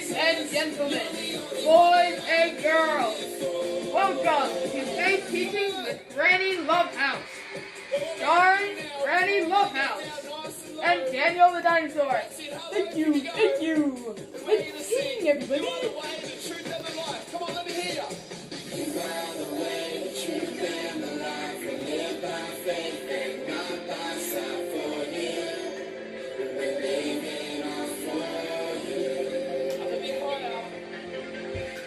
Ladies and gentlemen, boys and girls, welcome to Faith Teaching with Granny Lovehouse, starring Granny Lovehouse and Daniel the Dinosaur. Thank you, thank you. Let's sing, everybody. Come on, let me hear you. You are the way, the truth, and the life. We live by faith and not by sight. For you, we're living on for you. Let me call out.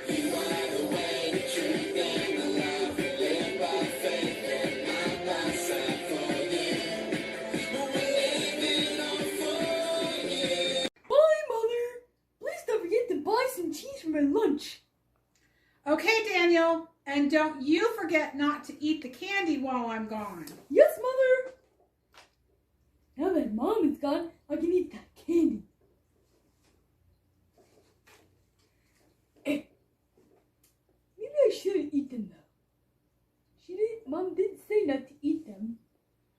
You are the way, the truth, and the life. We live by faith and not by sight. For you, we're living on for you. Bye, Mother. Please don't forget to buy some cheese for my lunch. Okay, Daniel, and don't you forget not to eat the candy while I'm gone. Yes, Mother. Now that Mom is gone, I can eat that candy. Maybe I shouldn't eat them though. Mom did say not to eat them.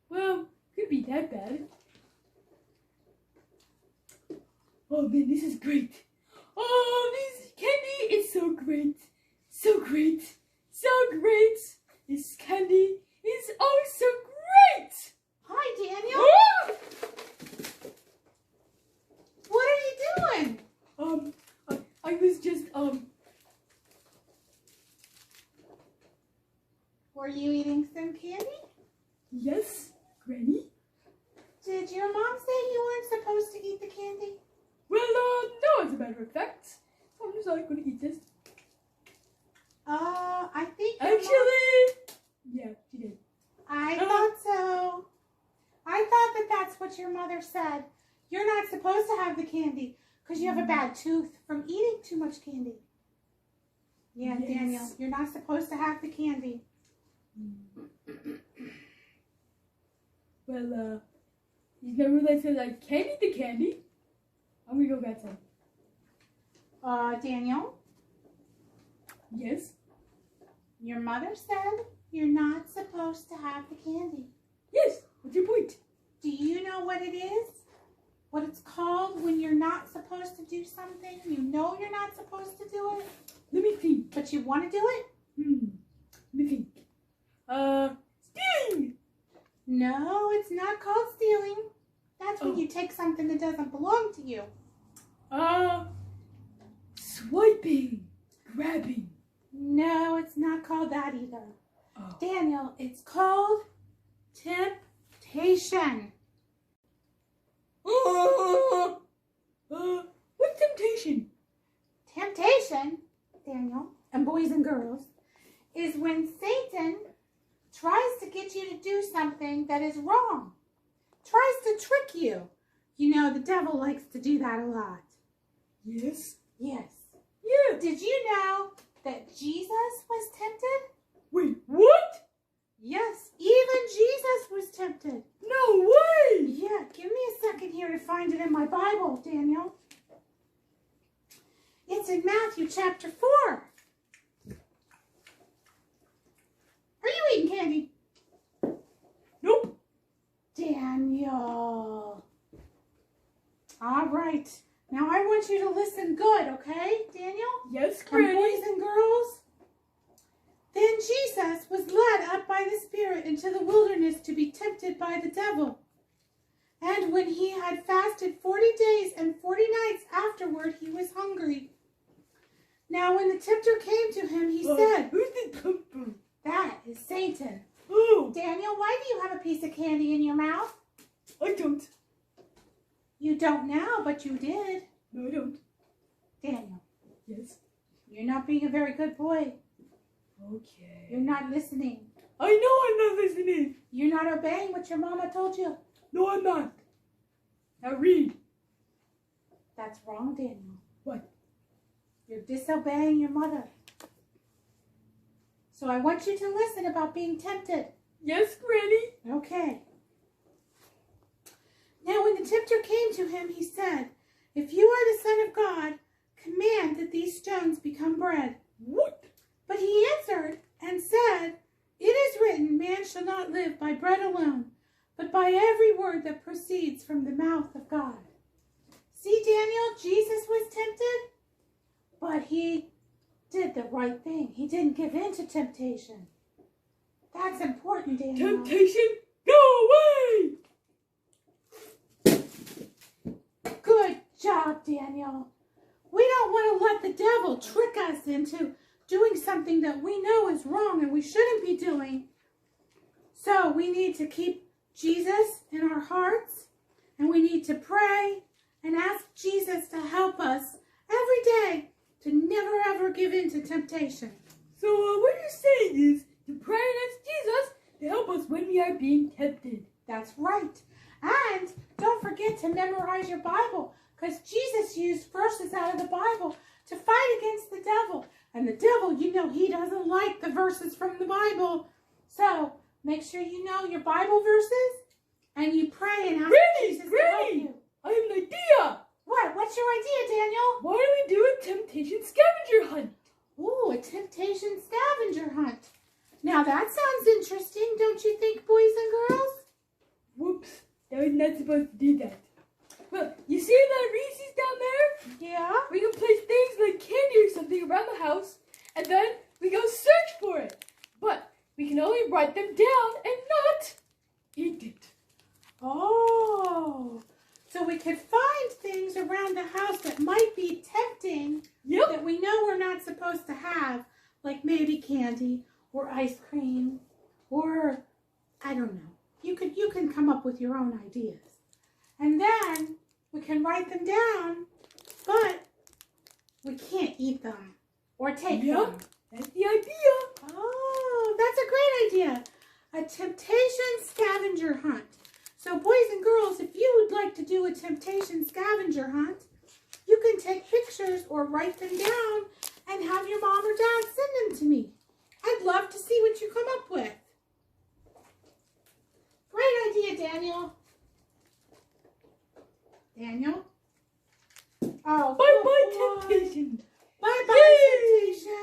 Well, could be that bad. Oh man, this is great. Oh, this candy is so great. So great. So great. This candy is oh so great. Hi, Daniel. Ah! What are you doing? I was just Were you eating some candy? yes, Granny. Did your mom say you weren't supposed to eat the candy? Well, no, as a matter of fact, I'm just not gonna eat this. I think your Actually, yeah, she did. I thought so. I thought that that's what your mother said. You're not supposed to have the candy because you have a bad tooth from eating too much candy. Yeah, Yes. Daniel, you're not supposed to have the candy. Well, you remember they said I can't eat the candy? I'm gonna go get some. Daniel, Yes. your mother said you're not supposed to have the candy. Yes. What's your point? Do you know what it is? What it's called when you're not supposed to do something? You know you're not supposed to do it, Let me think. but you want to do it? Let me think. Stealing. No, it's not called stealing. That's when Oh. you take something that doesn't belong to you. Swiping. Grabbing. No, it's not called that either. Oh. Daniel, it's called temptation. What's temptation? Temptation, Daniel, and boys and girls, is when Satan tries to get you to do something that is wrong. Tries to trick you. You know, the devil likes to do that a lot. Yes. Yes. Yeah. Did you know that Jesus was tempted? Wait, what? Yes, even Jesus was tempted. No way! Yeah, give me a second here to find it in my Bible, Daniel. It's in Matthew chapter 4. Are you eating candy? Nope. Daniel. All right. Now I want you to listen good, okay, Daniel? Yes, And Granny. boys and girls. Then Jesus was led up by the Spirit into the wilderness to be tempted by the devil. And when he had fasted 40 days and 40 nights afterward, he was hungry. Now when the tempter came to him, he said, Who's the tempter? "That is Satan." Oh, Daniel, why do you have a piece of candy in your mouth? I don't. You don't now, but you did. No, I don't. Daniel, Yes. you're not being a very good boy. Okay. You're not listening. I know I'm not listening. You're not obeying what your mama told you. No, I'm not. Now read. That's wrong, Daniel. What? You're disobeying your mother. So I want you to listen about being tempted. Yes, Granny. Okay. Now when the tempter came to him, he said, "If you are the Son of God, command that these stones become bread." What? But he answered and said, "It is written, man shall not live by bread alone, but by every word that proceeds from the mouth of God." See, Daniel, Jesus was tempted. he did the right thing. He didn't give in to temptation. That's important, Daniel. Temptation, go away! Good job, Daniel. We don't want to let the devil trick us into doing something that we know is wrong and we shouldn't be doing. So we need to keep Jesus in our hearts, and we need to pray and ask Jesus to help us every day to never ever give in to temptation. So what you're saying is to pray and ask Jesus to help us when we are being tempted. That's right. And don't forget to memorize your Bible, because Jesus used verses out of the Bible to fight against the devil. And the devil, you know, he doesn't like the verses from the Bible. So make sure you know your Bible verses and you pray and ask Jesus to help you. I have an idea. What? What's your idea, Daniel? Why don't we do a temptation scavenger hunt? Ooh, a temptation scavenger hunt. Now that sounds interesting, don't you think, boys and girls? Whoops, I was not supposed to do that. Well, you see that Reese's down there? Yeah. We can place things like candy or something around the house, and then we go search for it. But we can only write them down and not eat it. Oh, so we could find things around the house that might be tempting, that we know we're not supposed to have, like maybe candy or ice cream or, I don't know. You can come up with your own ideas. And then we can write them down, but we can't eat them or take them. That's the idea. Oh, that's a great idea. A temptation scavenger hunt. So boys and girls, if you would like to do a temptation scavenger hunt, you can take pictures or write them down and have your mom or dad send them to me. I'd love to see what you come up with. Great idea, Daniel. Daniel? Oh, Bye-bye temptation. Bye-bye temptation.